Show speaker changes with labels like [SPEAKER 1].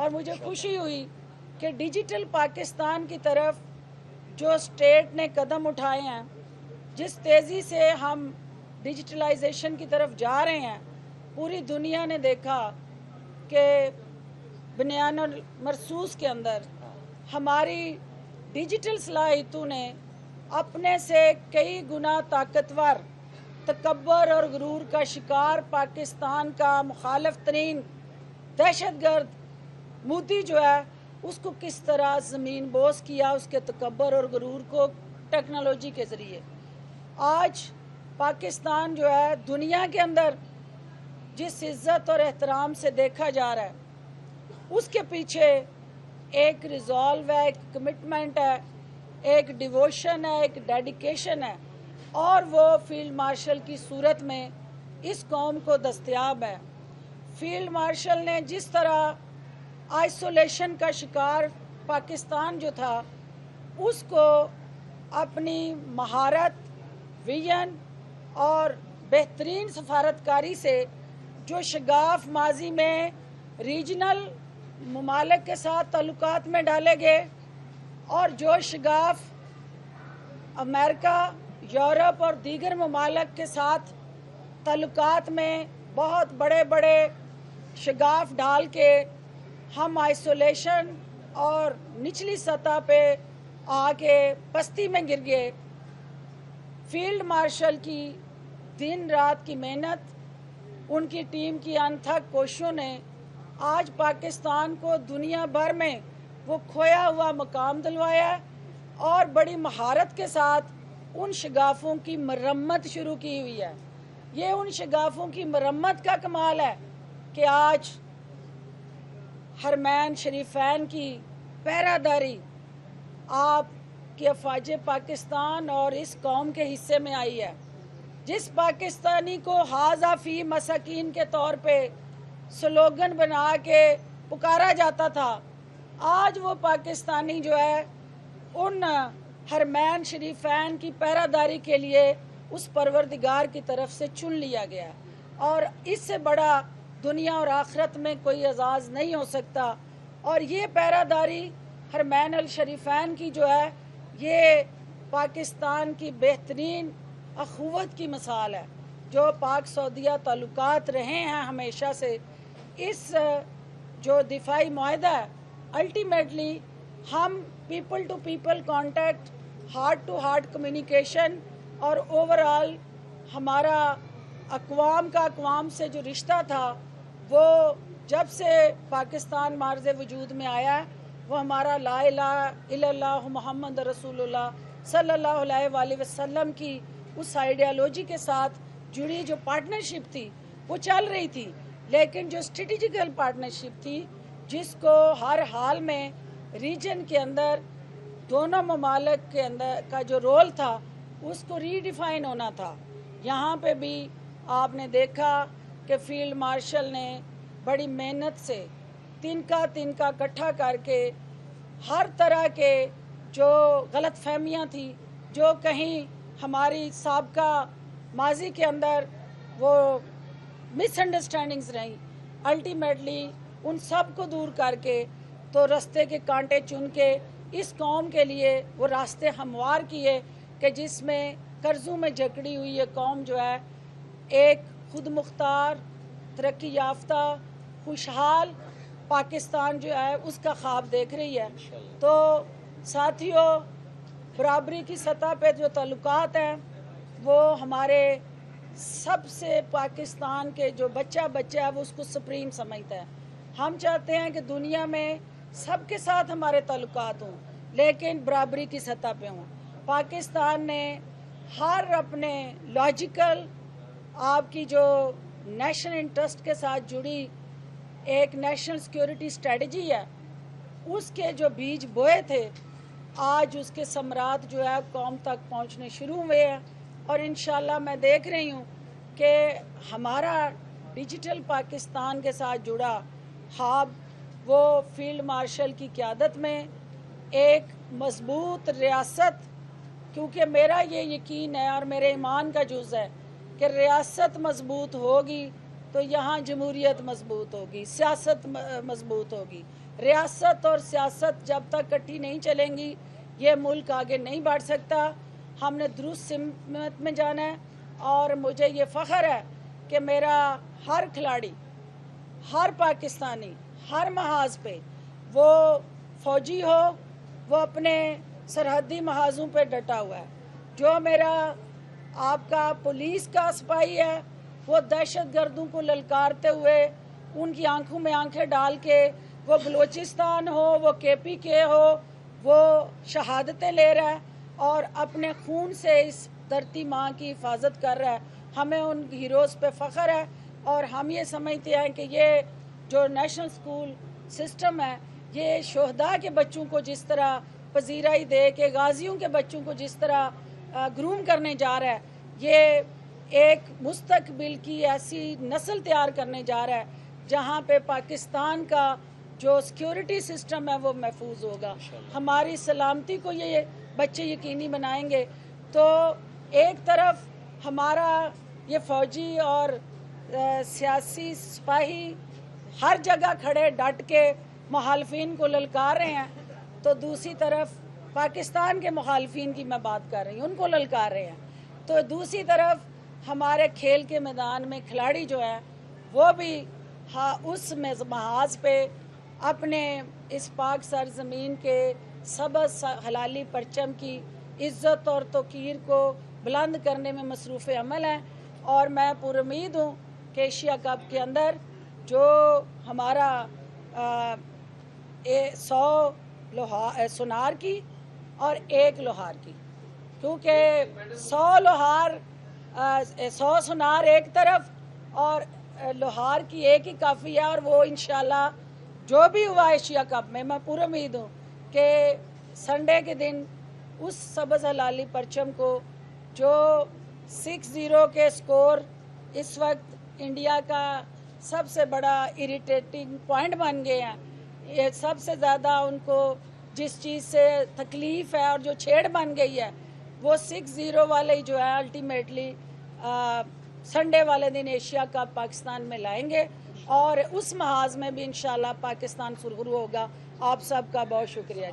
[SPEAKER 1] اور مجھے خوشی ہوئی کہ ڈیجیٹل پاکستان کی طرف جو اسٹیٹ نے قدم اٹھائے ہیں، جس تیزی سے ہم ڈیجیٹلائزیشن کی طرف جا رہے ہیں، پوری دنیا نے دیکھا کہ بنیان المرصوص کے اندر ہماری ڈیجیٹل صلاحیتوں نے اپنے سے کئی گنا طاقتور، تکبر اور غرور کا شکار پاکستان کا مخالف ترین دہشت گرد مودی جو ہے اس کو کس طرح زمین بوس کیا، اس کے تکبر اور غرور کو ٹیکنالوجی کے ذریعے۔ آج پاکستان جو ہے دنیا کے اندر جس عزت اور احترام سے دیکھا جا رہا ہے، اس کے پیچھے ایک ریزالو ہے، ایک کمٹمنٹ ہے، ایک ڈیووشن ہے، ایک ڈیڈیکیشن ہے، اور وہ فیلڈ مارشل کی صورت میں اس قوم کو دستیاب ہے۔ فیلڈ مارشل نے جس طرح آئسولیشن کا شکار پاکستان جو تھا، اس کو اپنی مہارت، ویژن اور بہترین سفارتکاری سے جو شگاف ماضی میں ریجنل ممالک کے ساتھ تعلقات میں ڈالے گئے، اور جو شگاف امریکہ، یورپ اور دیگر ممالک کے ساتھ تعلقات میں بہت بڑے بڑے شگاف ڈال کے ہم آئسولیشن اور نچلی سطح پہ آ کے پستی میں گر گئے، فیلڈ مارشل کی دن رات کی محنت، ان کی ٹیم کی انتھک کوششوں نے آج پاکستان کو دنیا بھر میں وہ کھویا ہوا مقام دلوایا ہے، اور بڑی مہارت کے ساتھ ان شگافوں کی مرمت شروع کی ہوئی ہے۔ یہ ان شگافوں کی مرمت کا کمال ہے کہ آج حرمین شریفین کی پہراداری آپ کے افواج پاکستان اور اس قوم کے حصے میں آئی ہے۔ جس پاکستانی کو ھذا فی مساکین کے طور پہ سلوگن بنا کے پکارا جاتا تھا، آج وہ پاکستانی جو ہے ان حرمین شریفین کی پہراداری کے لیے اس پروردگار کی طرف سے چن لیا گیا، اور اس سے بڑا دنیا اور آخرت میں کوئی اعزاز نہیں ہو سکتا۔ اور یہ پہراداری حرمین الشریفین کی جو ہے، یہ پاکستان کی بہترین اخوت کی مثال ہے۔ جو پاک سعودیہ تعلقات رہے ہیں ہمیشہ سے، اس جو دفاعی معاہدہ ہے، الٹیمیٹلی ہم people to people contact, heart to heart communication, اور اوورآل ہمارا اقوام کا اقوام سے جو رشتہ تھا، وہ جب سے پاکستان معرض وجود میں آیا ہے، وہ ہمارا لا الہ الا اللہ محمد رسول اللہ صلی اللہ علیہ وآلہ وسلم کی اس آئیڈیالوجی کے ساتھ جڑی جو پارٹنرشپ تھی وہ چل رہی تھی، لیکن جو اسٹریٹجیکل پارٹنرشپ تھی، جس کو ہر حال میں ریجن کے اندر دونوں ممالک کے اندر کا جو رول تھا اس کو ری ڈیفائن ہونا تھا۔ یہاں پہ بھی آپ نے دیکھا کہ فیلڈ مارشل نے بڑی محنت سے تنکا اکٹھا کر کے ہر طرح کے جو غلط فہمیاں تھی، جو کہیں ہماری سابقہ ماضی کے اندر وہ مس انڈرسٹینڈنگز رہیں، الٹیمیٹلی ان سب کو دور کر کے تو راستے کے کانٹے چن کے اس قوم کے لیے وہ راستے ہموار کیے کہ جس میں قرضوں میں جکڑی ہوئی یہ قوم جو ہے ایک خود مختار، ترقی یافتہ، خوشحال پاکستان جو ہے اس کا خواب دیکھ رہی ہے۔ تو ساتھیوں، برابری کی سطح پہ جو تعلقات ہیں وہ ہمارے سب سے پاکستان کے جو بچہ ہے وہ اس کو سپریم سمجھتا ہے۔ ہم چاہتے ہیں کہ دنیا میں سب کے ساتھ ہمارے تعلقات ہوں، لیکن برابری کی سطح پہ ہوں۔ پاکستان نے ہر اپنے لاجیکل، آپ کی جو نیشنل انٹرسٹ کے ساتھ جڑی ایک نیشنل سیکیورٹی اسٹریٹجی ہے، اس کے جو بیج بوئے تھے، آج اس کے ثمرات جو ہے قوم تک پہنچنے شروع ہوئے ہیں، اور انشاءاللہ میں دیکھ رہی ہوں کہ ہمارا ڈیجیٹل پاکستان کے ساتھ جڑا ہاب وہ فیلڈ مارشل کی قیادت میں ایک مضبوط ریاست، کیونکہ میرا یہ یقین ہے اور میرے ایمان کا جز ہے کہ ریاست مضبوط ہوگی تو یہاں جمہوریت مضبوط ہوگی, سیاست مضبوط ہوگی. ریاست اور سیاست جب تک کٹھی نہیں چلیں گی یہ ملک آگے نہیں بڑھ سکتا. ہم نے درست سمت میں جانا ہے, اور مجھے یہ فخر ہے کہ میرا ہر کھلاڑی, ہر پاکستانی, ہر محاذ پہ, وہ فوجی ہو, وہ اپنے سرحدی محاذوں پہ ڈٹا ہوا ہے. جو میرا آپ کا پولیس کا سپاہی ہے وہ دہشت گردوں کو للکارتے ہوئے ان کی آنکھوں میں آنکھیں ڈال کے, وہ بلوچستان ہو, وہ KPK ہو, وہ شہادتیں لے رہا ہے اور اپنے خون سے اس دھرتی ماں کی حفاظت کر رہا ہے. ہمیں ان ہیروز پہ فخر ہے, اور ہم یہ سمجھتے ہیں کہ یہ جو نیشنل اسکول سسٹم ہے یہ شہداء کے بچوں کو جس طرح پذیرائی دے کے غازیوں کے بچوں کو جس طرح گروم کرنے جا رہا ہے, یہ ایک مستقبل کی ایسی نسل تیار کرنے جا رہا ہے جہاں پہ پاکستان کا جو سیکیورٹی سسٹم ہے وہ محفوظ ہوگا. ہماری سلامتی کو یہ بچے یقینی بنائیں گے. تو ایک طرف ہمارا یہ فوجی اور سیاسی سپاہی ہر جگہ کھڑے ڈٹ کے مخالفین کو للکار رہے ہیں, تو دوسری طرف پاکستان کے مخالفین کی میں بات کر رہی ہوں, ان کو للکار رہے ہیں. تو دوسری طرف ہمارے کھیل کے میدان میں کھلاڑی جو ہیں وہ بھی اس محاذ پہ اپنے اس پاک سرزمین کے سبز حلالی پرچم کی عزت اور توقیر کو بلند کرنے میں مصروف عمل ہیں. اور میں پر امید ہوں کہ ایشیا کپ کے اندر جو ہمارا 100 سونار کی اور 1 لوہار کی, کیونکہ 100 سونار ایک طرف اور لوہار کی ایک ہی کافی ہے. اور وہ انشاءاللہ جو بھی ہوا ایشیا کپ میں پورا امید ہوں کہ سنڈے کے دن اس سبز ہلالی پرچم کو جو 6-0 کے سکور اس وقت انڈیا کا سب سے بڑا اریٹیٹنگ پوائنٹ بن گئے ہیں, یہ سب سے زیادہ ان کو جس چیز سے تکلیف ہے اور جو چھیڑ بن گئی ہے وہ 6-0 والے ہی جو ہے الٹیمیٹلی سنڈے والے دن ایشیا کپ پاکستان میں لائیں گے, اور اس محاذ میں بھی انشاءاللہ پاکستان سرخرو ہوگا. آپ سب کا بہت شکریہ.